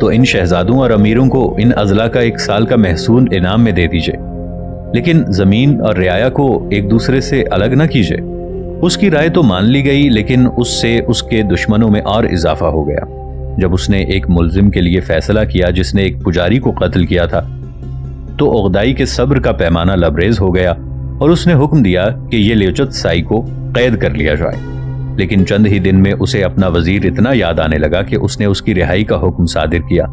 تو ان شہزادوں اور امیروں کو ان اضلاع کا 1 سال کا محصول انعام میں دے دیجئے، لیکن زمین اور رعایا کو ایک دوسرے سے الگ نہ کیجئے۔ اس کی رائے تو مان لی گئی، لیکن اس سے اس کے دشمنوں میں اور اضافہ ہو گیا۔ جب اس نے ایک ملزم کے لیے فیصلہ کیا جس نے ایک پجاری کو قتل کیا تھا، تو عقدائی کے صبر کا پیمانہ لبریز ہو گیا اور اس نے حکم دیا کہ یہ لیوچت سائی کو قید کر لیا جائے۔ لیکن چند ہی دن میں اسے اپنا وزیر اتنا یاد آنے لگا کہ اس نے اس کی رہائی کا حکم صادر کیا،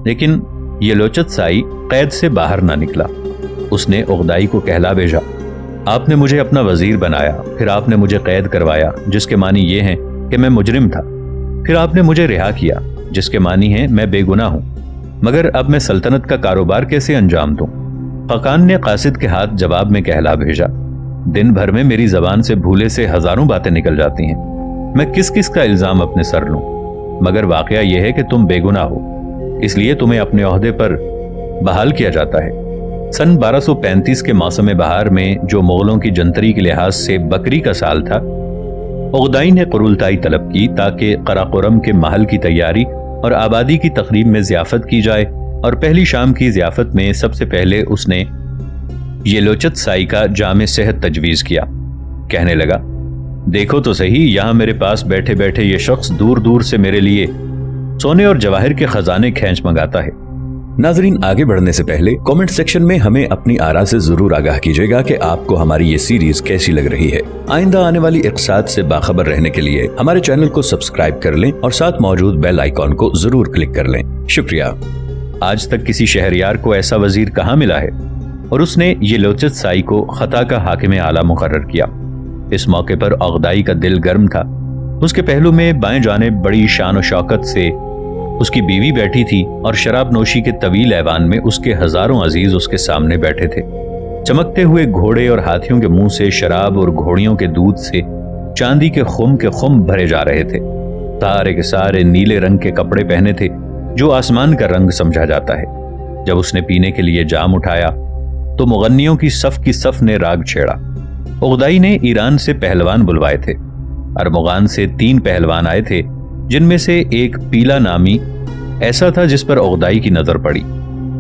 لیکن یہ لیوچت سائی قید سے باہر نہ نکلا۔ اس نے عقدائی کو کہلا بھیجا، آپ نے مجھے اپنا وزیر بنایا، پھر آپ نے مجھے قید کروایا جس کے معنی یہ ہیں کہ میں مجرم تھا، پھر آپ نے مجھے رہا کیا جس کے معنی ہے میں بے گناہ ہوں، مگر اب میں سلطنت کا کاروبار کیسے انجام دوں؟ خاقان نے قاصد کے ہاتھ جواب میں کہلا بھیجا، دن بھر میں میری زبان سے بھولے سے ہزاروں باتیں نکل جاتی ہیں، میں کس کس کا الزام اپنے سر لوں؟ مگر واقعہ یہ ہے کہ تم بے گناہ ہو، اس لیے تمہیں اپنے عہدے پر بحال کیا جاتا ہے۔ سن 1235 کے موسم بہار میں، جو مغلوں کی جنتری کے لحاظ سے بکری کا سال تھا، عقدائی نے قرولتائی طلب کی تاکہ قراقرم کے محل کی تیاری اور آبادی کی تقریب میں ضیافت کی جائے، اور پہلی شام کی ضیافت میں سب سے پہلے اس نے یہ لیوچت سائی کا جام صحت تجویز کیا۔ کہنے لگا، دیکھو تو صحیح، یہاں میرے پاس بیٹھے بیٹھے یہ شخص دور دور سے میرے لیے سونے اور جواہر کے خزانے کھینچ منگاتا ہے۔ ناظرین، آگے بڑھنے سے پہلے کامنٹ سیکشن میں ہمیں اپنی آراء سے ضرور آگاہ کیجیے گا کہ آپ کو ہماری یہ سیریز کیسی لگ رہی ہے۔ آئندہ آنے والی اقساط سے باخبر رہنے کے لیے ہمارے چینل کو سبسکرائب کر لیں اور ساتھ موجود بیل آئیکن کو ضرور کلک کر لیں۔ شکریہ۔ آج تک کسی شہریار کو ایسا وزیر کہاں ملا ہے، اور اس نے یہ لیوچت سائی کو خطا کا حاکم اعلیٰ مقرر کیا۔ اس موقع پر عقدائی کا دل گرم تھا۔ اس کے پہلو میں بائیں جانب بڑی شان و شوکت سے اس کی بیوی بیٹھی تھی، اور شراب نوشی کے طویل ایوان میں اس کے ہزاروں عزیز اس کے سامنے بیٹھے تھے۔ چمکتے ہوئے گھوڑے اور ہاتھیوں کے منہ سے شراب اور گھوڑیوں کے دودھ سے چاندی کے خم بھرے جا رہے تھے۔ سارے کے سارے نیلے رنگ کے کپڑے پہنے تھے، جو آسمان کا رنگ سمجھا جاتا ہے۔ جب اس نے پینے کے لیے جام اٹھایا تو مغنیوں کی صف نے راگ چھیڑا۔ عقدائی نے ایران سے پہلوان بلوائے تھے۔ ارمغان سے 3 پہلوان آئے تھے، جن میں سے ایک پیلا نامی ایسا تھا جس پر عقدائی کی نظر پڑی۔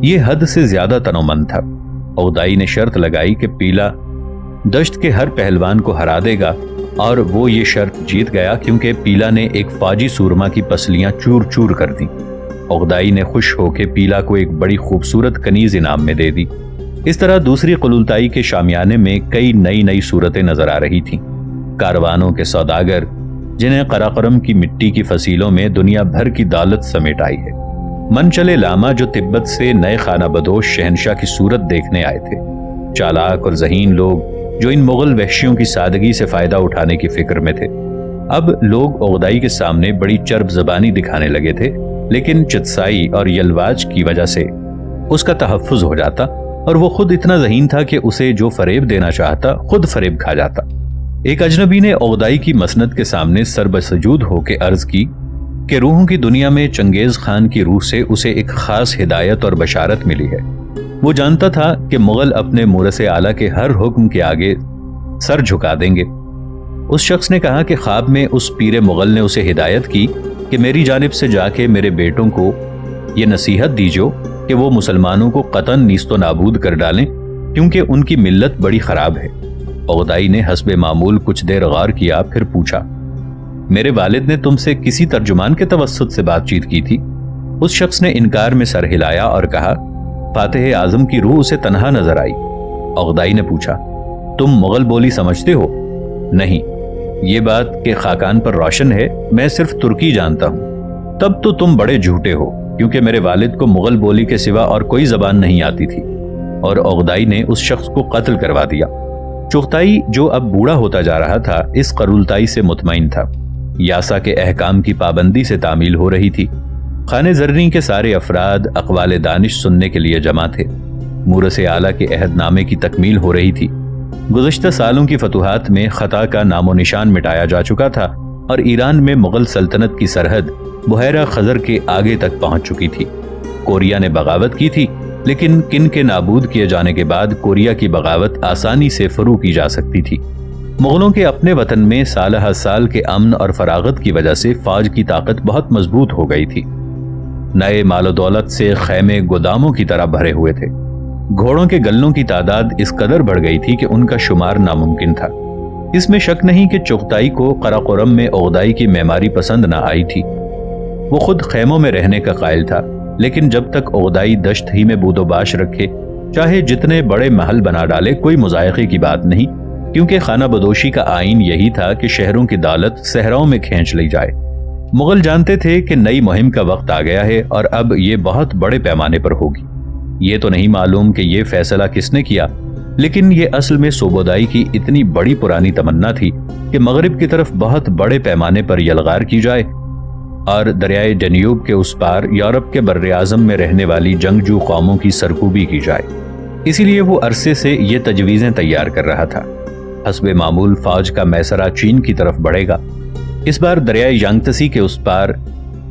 یہ حد سے زیادہ تنومند تھا۔ عقدائی نے شرط لگائی کہ پیلا دشت کے ہر پہلوان کو ہرا دے گا، اور وہ یہ شرط جیت گیا کیونکہ پیلا نے ایک فوجی سورما کی پسلیاں چور چور کر دیں۔ عقدائی نے خوش ہو کے پیلا کو ایک بڑی خوبصورت کنیز انعام میں دے دی۔ اس طرح دوسری قلولتائی کے شامیانے میں کئی نئی صورتیں نظر آ رہی تھیں۔ کاروانوں کے سوداگر، جنہیں قراقرم کی مٹی کی فصیلوں میں دنیا بھر کی دولت سمیٹ آئی ہے۔ منچلے لاما، جو تبت سے نئے خانہ بدوش شہنشاہ کی صورت دیکھنے آئے تھے۔ چالاک اور ذہین لوگ، جو ان مغل وحشیوں کی سادگی سے فائدہ اٹھانے کی فکر میں تھے۔ اب لوگ عقدائی کے سامنے بڑی چرب زبانی دکھانے لگے تھے، لیکن چتسائی اور یلواج کی وجہ سے اس کا تحفظ ہو جاتا، اور وہ خود اتنا ذہین تھا کہ اسے جو فریب دینا چاہتا خود فریب کھا جاتا۔ ایک اجنبی نے عقدائی کی مسند کے سامنے سربسجود ہو کے عرض کی کہ روحوں کی دنیا میں چنگیز خان کی روح سے اسے ایک خاص ہدایت اور بشارت ملی ہے۔ وہ جانتا تھا کہ مغل اپنے مورث اعلیٰ کے ہر حکم کے آگے سر جھکا دیں گے۔ اس شخص نے کہا کہ خواب میں اس پیر مغل نے اسے ہدایت کی کہ میری جانب سے جا کے میرے بیٹوں کو یہ نصیحت دیجو کہ وہ مسلمانوں کو قطعاً نیست و نابود کر ڈالیں، کیونکہ ان کی ملت بڑی خراب ہے۔ عقدائی نے حسب معمول کچھ دیر غور کیا، پھر پوچھا، میرے والد نے تم سے کسی ترجمان کے توسط سے بات چیت کی تھی؟ اس شخص نے انکار میں سر ہلایا اور کہا، فاتح اعظم کی روح اسے تنہا نظر آئی۔ عقدائی نے پوچھا، تم مغل بولی سمجھتے ہو؟ نہیں، یہ بات کہ خاقان پر روشن ہے، میں صرف ترکی جانتا ہوں۔ تب تو تم بڑے جھوٹے ہو، کیونکہ میرے والد کو مغل بولی کے سوا اور کوئی زبان نہیں آتی تھی۔ اور عقدائی نے اس شخص کو قتل کروا دیا۔ چغتائی، جو اب بوڑھا ہوتا جا رہا تھا، اس قرولتائی سے مطمئن تھا۔ یاسا کے احکام کی پابندی سے تعمیل ہو رہی تھی۔ خانے زرنی کے سارے افراد اقوال دانش سننے کے لیے جمع تھے۔ مورث اعلیٰ کے عہد نامے کی تکمیل ہو رہی تھی۔ گزشتہ سالوں کی فتوحات میں خطا کا نام و نشان مٹایا جا چکا تھا، اور ایران میں مغل سلطنت کی سرحد بحیرہ خزر کے آگے تک پہنچ چکی تھی۔ کوریا نے بغاوت کی تھی، لیکن کن کے نابود کیے جانے کے بعد کوریا کی بغاوت آسانی سے فرو کی جا سکتی تھی۔ مغلوں کے اپنے وطن میں سالہ سال کے امن اور فراغت کی وجہ سے فوج کی طاقت بہت مضبوط ہو گئی تھی۔ نئے مال و دولت سے خیمے گوداموں کی طرح بھرے ہوئے تھے۔ گھوڑوں کے گلوں کی تعداد اس قدر بڑھ گئی تھی کہ ان کا شمار ناممکن تھا۔ اس میں شک نہیں کہ چغتائی کو قراقرم میں عقدائی کی معماری پسند نہ آئی تھی۔ وہ خود خیموں میں رہنے کا قائل تھا، لیکن جب تک عقدائی دشت ہی میں بود و باش رکھے، چاہے جتنے بڑے محل بنا ڈالے، کوئی مذائقے کی بات نہیں، کیونکہ خانہ بدوشی کا آئین یہی تھا کہ شہروں کی دولت صحراؤں میں کھینچ لی جائے۔ مغل جانتے تھے کہ نئی مہم کا وقت آ گیا ہے اور اب یہ بہت بڑے پیمانے پر ہوگی۔ یہ تو نہیں معلوم کہ یہ فیصلہ کس نے کیا، لیکن یہ اصل میں صوبودائی کی اتنی بڑی پرانی تمنا تھی کہ مغرب کی طرف بہت بڑے پیمانے پر یلغار کی جائے اور دریائے ڈنیوب کے اس پار یورپ کے بر اعظم میں رہنے والی جنگجو قوموں کی سرکوبی کی جائے۔ اسی لیے وہ عرصے سے یہ تجویزیں تیار کر رہا تھا۔ حسب معمول فوج کا میسرہ چین کی طرف بڑھے گا۔ اس بار دریائے یانگتسی کے اس پار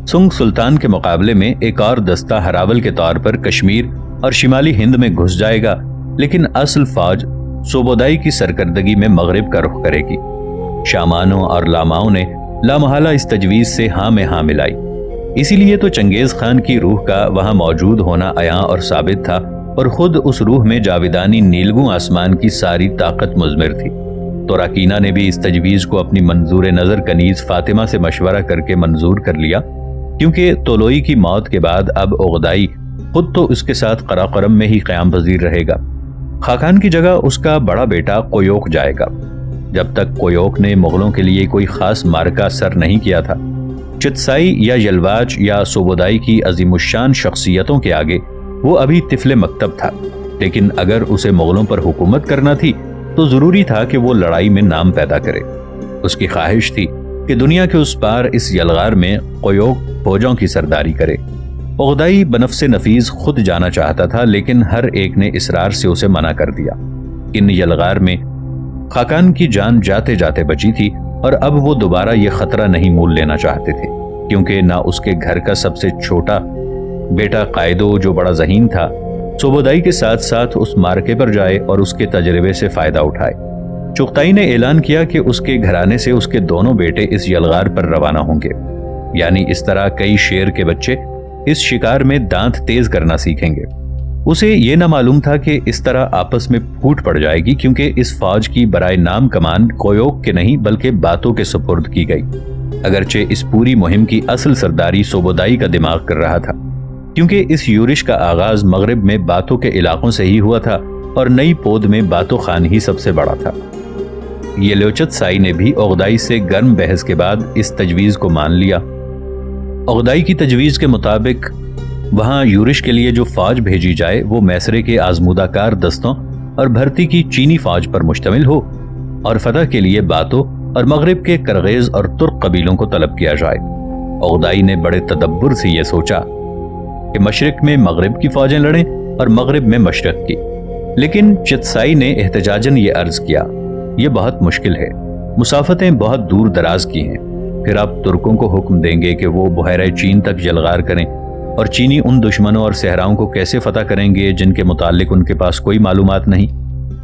سنگ سلطان کے مقابلے میں ایک اور دستہ ہراول کے طور پر کشمیر اور شمالی ہند میں گھس جائے گا، لیکن اصل فوج صوبودائی کی سرکردگی میں مغرب کا رخ کرے گی۔ شامانوں اور لاماؤں نے لامحالہ اس تجویز سے ہاں میں ہاں ملائی۔ اسی لیے تو چنگیز خان کی روح کا وہاں موجود ہونا عیاں اور ثابت تھا، اور خود اس روح میں جاویدانی نیلگوں آسمان کی ساری طاقت مضمر تھی۔ تو راکینہ نے بھی اس تجویز کو اپنی منظور نظر کنیز فاطمہ سے مشورہ کر کے منظور کر لیا، کیونکہ تولوئی کی موت کے بعد اب عقدائی خود تو اس کے ساتھ قراقرم میں ہی قیام پذیر رہے گا۔ خاقان کی جگہ اس کا بڑا بیٹا قیوق جائے گا۔ جب تک قیوق نے مغلوں کے لیے کوئی خاص مارکہ سر نہیں کیا تھا، چتسائی یا یلواج یا صوبودائی کی عظیم الشان شخصیتوں کے آگے وہ ابھی طفل مکتب تھا، لیکن اگر اسے مغلوں پر حکومت کرنا تھی تو ضروری تھا کہ وہ لڑائی میں نام پیدا کرے۔ اس کی خواہش تھی کہ دنیا کے اس پار اس یلغار میں قیوق فوجوں کی سرداری کرے۔ عقدائی بنفس نفیس خود جانا چاہتا تھا، لیکن ہر ایک نے اصرار سے اسے منع کر دیا۔ ان یلغار میں خاقان کی جان جاتے جاتے بچی تھی، اور اب وہ دوبارہ یہ خطرہ نہیں مول لینا چاہتے تھے، کیونکہ نہ اس کے گھر کا سب سے چھوٹا بیٹا قائدو جو بڑا ذہین تھا صوبودائی کے ساتھ ساتھ اس مارکے پر جائے اور اس کے تجربے سے فائدہ اٹھائے۔ چغتائی نے اعلان کیا کہ اس کے گھرانے سے اس کے دونوں بیٹے اس یلغار پر روانہ ہوں گے، یعنی اس طرح کئی شیر کے بچے اس شکار میں دانت تیز کرنا سیکھیں گے۔ اسے یہ نہ معلوم تھا کہ اس طرح آپس میں پھوٹ پڑ جائے گی، کیونکہ اس فوج کی برائے نام کمان قیوق کے نہیں بلکہ باتوں کے سپرد کی گئی، اگرچہ اس پوری مہم کی اصل سرداری صوبودائی کا دماغ کر رہا تھا، کیونکہ اس یورش کا آغاز مغرب میں باتوں کے علاقوں سے ہی ہوا تھا، اور نئی پود میں باتو خان ہی سب سے بڑا تھا۔ یلوچت سائی نے بھی عقدائی سے گرم بحث کے بعد اس تجویز کو مان لیا۔ عقدائی کی تجویز کے مطابق وہاں یورش کے لیے جو فوج بھیجی جائے وہ میسرے کے آزمودہ کار دستوں اور بھرتی کی چینی فوج پر مشتمل ہو، اور فتح کے لیے باتوں اور مغرب کے کرغیز اور ترک قبیلوں کو طلب کیا جائے۔ عقدائی نے بڑے تدبر سے یہ سوچا کہ مشرق میں مغرب کی فوجیں لڑیں اور مغرب میں مشرق کی، لیکن چتسائی نے احتجاجاً یہ عرض کیا، یہ بہت مشکل ہے، مسافتیں بہت دور دراز کی ہیں، پھر آپ ترکوں کو حکم دیں گے کہ وہ بحیرہ چین تک یلغار کریں، اور چینی ان دشمنوں اور صحراؤں کو کیسے فتح کریں گے جن کے متعلق ان کے پاس کوئی معلومات نہیں۔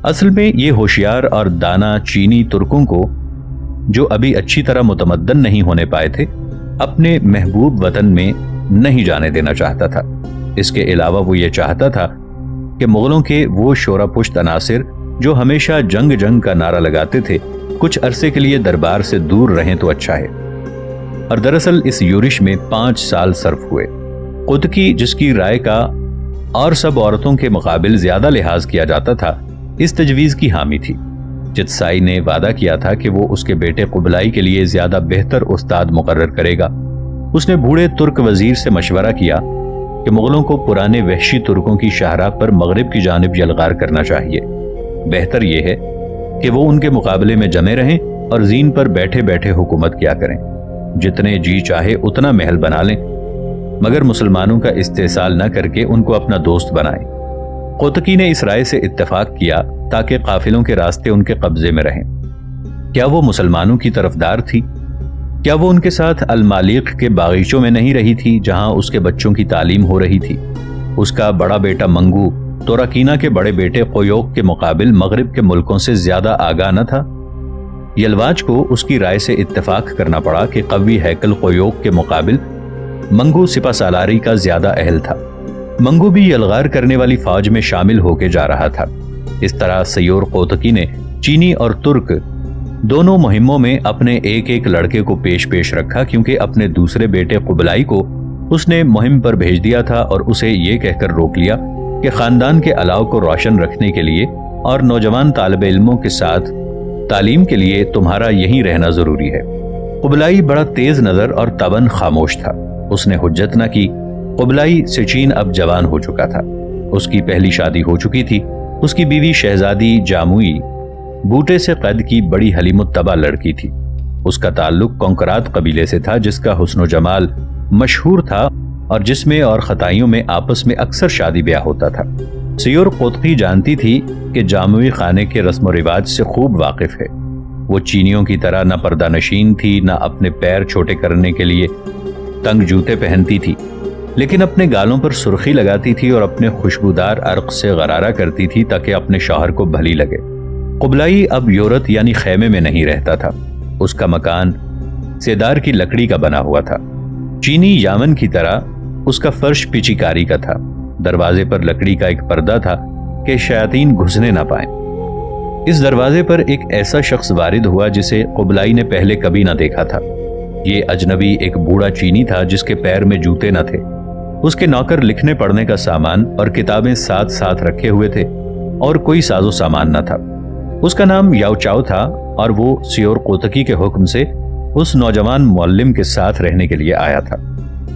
اصل میں یہ ہوشیار اور دانا چینی ترکوں کو، جو ابھی اچھی طرح متمدن نہیں ہونے پائے تھے، اپنے محبوب وطن میں نہیں جانے دینا چاہتا تھا۔ اس کے علاوہ وہ یہ چاہتا تھا کہ مغلوں کے وہ شورا پشت عناصر جو ہمیشہ جنگ جنگ کا نعرہ لگاتے تھے، کچھ عرصے کے لیے دربار سے دور رہیں تو اچھا ہے۔ اور دراصل اس یورش میں 5 سال صرف ہوئے۔ قطکی، جس کی رائے کا اور سب عورتوں کے مقابل زیادہ لحاظ کیا جاتا تھا، اس تجویز کی حامی تھی۔ چتسائی نے وعدہ کیا تھا کہ وہ اس کے بیٹے قبلائی کے لیے زیادہ بہتر استاد مقرر کرے گا۔ اس نے بوڑھے ترک وزیر سے مشورہ کیا کہ مغلوں کو پرانے وحشی ترکوں کی شاہراہ پر مغرب کی جانب یلغار کرنا چاہیے۔ بہتر یہ ہے کہ وہ ان کے مقابلے میں جمے رہیں اور زین پر بیٹھے بیٹھے حکومت کیا کریں، جتنے جی چاہے اتنا محل بنا لیں، مگر مسلمانوں کا استحصال نہ کر کے ان کو اپنا دوست بنائیں۔ قطکی نے اس رائے سے اتفاق کیا تاکہ قافلوں کے راستے ان کے قبضے میں رہیں۔ کیا وہ مسلمانوں کی طرفدار تھی؟ کیا وہ ان کے ساتھ المالیق کے باغیچوں میں نہیں رہی تھی جہاں اس کے بچوں کی تعلیم ہو رہی تھی؟ اس کا بڑا بیٹا منگو توراکینہ کے بڑے بیٹے قیوق کے مقابل مغرب کے ملکوں سے زیادہ آگاہ نہ تھا؟ یلواج کو اس کی رائے سے اتفاق کرنا پڑا کہ قوی ہیکل قیوق کے مقابل منگو سپہ سالاری کا زیادہ اہل تھا۔ منگو بھی یلغار کرنے والی فوج میں شامل ہو کے جا رہا تھا۔ اس طرح سیور کوتکی نے چینی اور ترک دونوں مہموں میں اپنے ایک ایک لڑکے کو پیش رکھا، کیونکہ اپنے دوسرے بیٹے قبلائی کو اس نے مہم پر بھیج دیا تھا اور اسے یہ کہہ کر روک لیا کہ خاندان کے علاؤ کو روشن رکھنے کے لیے اور نوجوان طالب علموں کے ساتھ تعلیم کے لیے تمہارا یہیں رہنا ضروری ہے۔ قبلائی بڑا تیز نظر اور تاباں خاموش تھا۔ اس نے حجت نہ کی۔ قبلائی سچین اب جوان ہو چکا تھا۔ اس کی پہلی شادی ہو چکی تھی۔ اس کی بیوی شہزادی جاموئی بوٹے سے قد کی بڑی حلیم الطبع لڑکی تھی۔ اس کا تعلق کونکرات قبیلے سے تھا، جس کا حسن و جمال مشہور تھا اور جس میں اور خطائیوں میں آپس میں اکثر شادی بیاہ ہوتا تھا۔ سیور کوتکی جانتی تھی کہ جاموئی خانے کے رسم و رواج سے خوب واقف ہے۔ وہ چینیوں کی طرح نہ پردہ نشین تھی، نہ اپنے پیر چھوٹے کرنے کے لیے تنگ جوتے پہنتی تھی، لیکن اپنے گالوں پر سرخی لگاتی تھی اور اپنے خوشبودار عرق سے غرارہ کرتی تھی تاکہ اپنے شوہر کو بھلی لگے۔ قبلائی اب یورت یعنی خیمے میں نہیں رہتا تھا۔ اس کا مکان سیدار کی لکڑی کا بنا ہوا تھا۔ چینی یامن کی طرح اس کا فرش پیچی کاری کا تھا۔ دروازے پر لکڑی کا ایک پردہ تھا کہ شیاطین گھسنے نہ پائیں۔ اس دروازے پر ایک ایسا شخص وارد ہوا جسے قبلائی نے پہلے کبھی نہ دیکھا تھا۔ یہ اجنبی ایک بوڑھا چینی تھا جس کے پیر میں جوتے نہ تھے۔ اس کے نوکر لکھنے پڑھنے کا سامان اور کتابیں ساتھ ساتھ رکھے ہوئے تھے اور کوئی ساز و سامان نہ تھا۔ اس کا نام یاو چاؤ تھا اور وہ سیور کوتکی کے حکم سے اس نوجوان معلم کے ساتھ رہنے کے لیے آیا تھا۔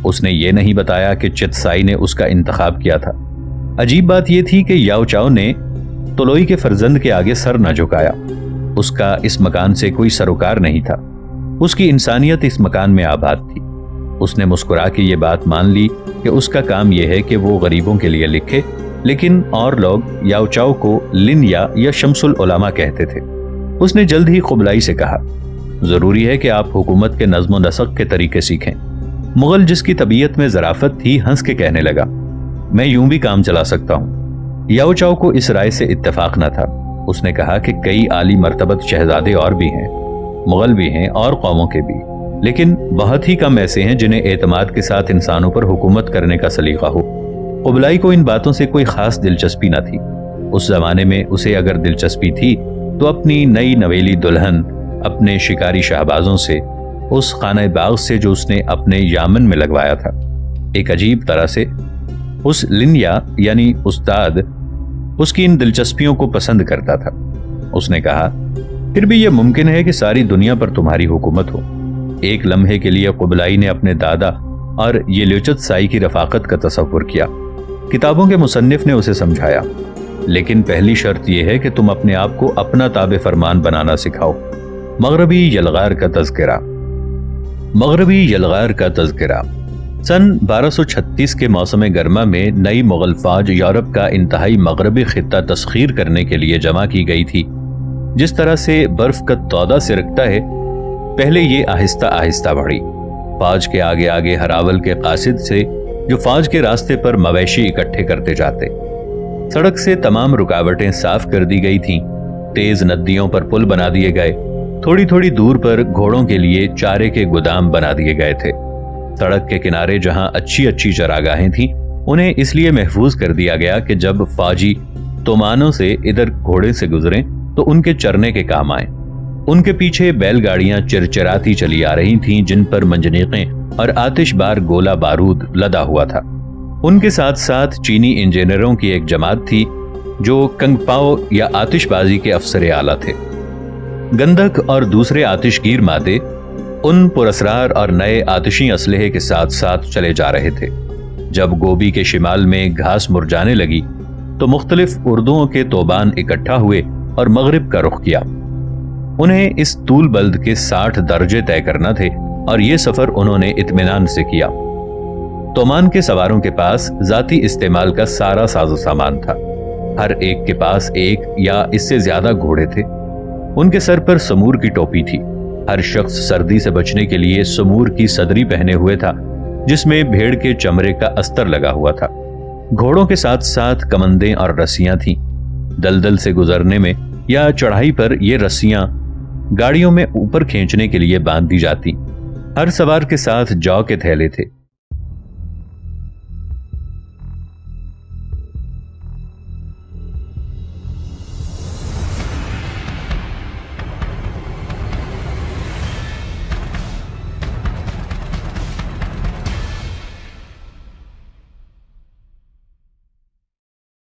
اس نے یہ نہیں بتایا کہ چتسائی نے اس کا انتخاب کیا تھا۔ عجیب بات یہ تھی کہ یاو چاؤ نے تولوئی کے فرزند کے آگے سر نہ جھکایا۔ اس کا اس مکان سے کوئی سروکار نہیں تھا۔ اس کی انسانیت اس مکان میں آباد تھی۔ اس نے مسکرا کے یہ بات مان لی کہ اس کا کام یہ ہے کہ وہ غریبوں کے لیے لکھے، لیکن اور لوگ یاو چاؤ کو لنیا یا شمس العلماء کہتے تھے۔ اس نے جلد ہی قبلائی سے کہا، ضروری ہے کہ آپ حکومت کے نظم و نسق کے طریقے سیکھیں۔ مغل جس کی طبیعت میں ظرافت تھی ہنس کے کہنے لگا، میں یوں بھی کام چلا سکتا ہوں۔ یاو چاؤ کو اس رائے سے اتفاق نہ تھا۔ اس نے کہا کہ کئی عالی مرتبت شہزادے اور بھی ہیں، مغل بھی ہیں اور قوموں کے بھی، لیکن بہت ہی کم ایسے ہیں جنہیں اعتماد کے ساتھ انسانوں پر حکومت کرنے کا سلیقہ ہو۔ قبلائی کو ان باتوں سے کوئی خاص دلچسپی نہ تھی۔ اس زمانے میں اسے اگر دلچسپی تھی تو اپنی نئی نویلی دلہن اپنے شکاری شہبازوں سے، اس خانہ باغ سے جو اس نے اپنے یامن میں لگوایا تھا، ایک عجیب طرح سے اس لنیا یعنی استاد اس کی ان دلچسپیوں کو پسند کرتا تھا۔ اس نے کہا، پھر بھی یہ ممکن ہے کہ ساری دنیا پر تمہاری حکومت ہو۔ ایک لمحے کے لیے قبلائی نے اپنے دادا اور یلیوچت سائی کی رفاقت کا تصور کیا۔ کتابوں کے مصنف نے اسے سمجھایا، لیکن پہلی شرط یہ ہے کہ تم اپنے آپ کو اپنا تابع فرمان بنانا سکھاؤ۔ مغربی یلغار کا تذکرہ۔ مغربی یلغار کا تذکرہ سن 1236 کے موسم گرما میں نئی مغل فوج یورپ کا انتہائی مغربی خطہ تسخیر کرنے کے لیے جمع کی گئی تھی۔ جس طرح سے برف کا تودہ سرکتا ہے، پہلے یہ آہستہ آہستہ بڑھی۔ فوج کے آگے آگے ہراول کے قاصد سے جو فوج کے راستے پر مویشی اکٹھے کرتے جاتے۔ سڑک سے تمام رکاوٹیں صاف کر دی گئی تھیں۔ تیز ندیوں پر پل بنا دیے گئے۔ تھوڑی تھوڑی دور پر گھوڑوں کے لیے چارے کے گودام بنا دیے گئے تھے۔ سڑک کے کنارے جہاں اچھی اچھی چراگاہیں تھیں، انہیں اس لیے محفوظ کر دیا گیا کہ جب فوجی تومانوں سے ادھر گھوڑے سے گزریں تو ان کے چرنے کے کام آئیں۔ ان کے پیچھے بیل گاڑیاں چرچراتی چلی آ رہی تھیں جن پر منجنیقیں اور آتش بار گولہ بارود لدا ہوا تھا۔ ان کے ساتھ ساتھ چینی انجینئروں کی ایک جماعت تھی جو کنگ پاؤ یا آتش بازی کے افسر اعلیٰ تھے۔ گندھک اور دوسرے آتش گیر مادے ان پراسرار اور نئے آتشی اسلحے کے ساتھ ساتھ چلے جا رہے تھے۔ جب گوبی کے شمال میں گھاس مرجانے لگی تو مختلف اردوؤں کے توبان اکٹھا ہوئے اور مغرب کا رخ کیا۔ انہیں اس طول بلد کے 60 درجے طے کرنا تھے اور یہ سفر انہوں نے اطمینان سے کیا۔ تومان کے سواروں کے پاس ذاتی استعمال کا سارا ساز و سامان تھا۔ ہر ایک کے پاس ایک یا اس سے زیادہ گھوڑے تھے۔ ان کے سر پر سمور کی ٹوپی تھی۔ ہر شخص سردی سے بچنے کے لیے سمور کی صدری پہنے ہوئے تھا جس میں بھیڑ کے چمڑے کا استر لگا ہوا تھا۔ گھوڑوں کے ساتھ ساتھ کمندیں اور رسیاں تھیں۔ دلدل سے گزرنے میں یا چڑھائی پر یہ رسیاں گاڑیوں میں اوپر کھینچنے کے لیے باندھ دی جاتی۔ ہر سوار کے ساتھ جو کے تھیلے تھے۔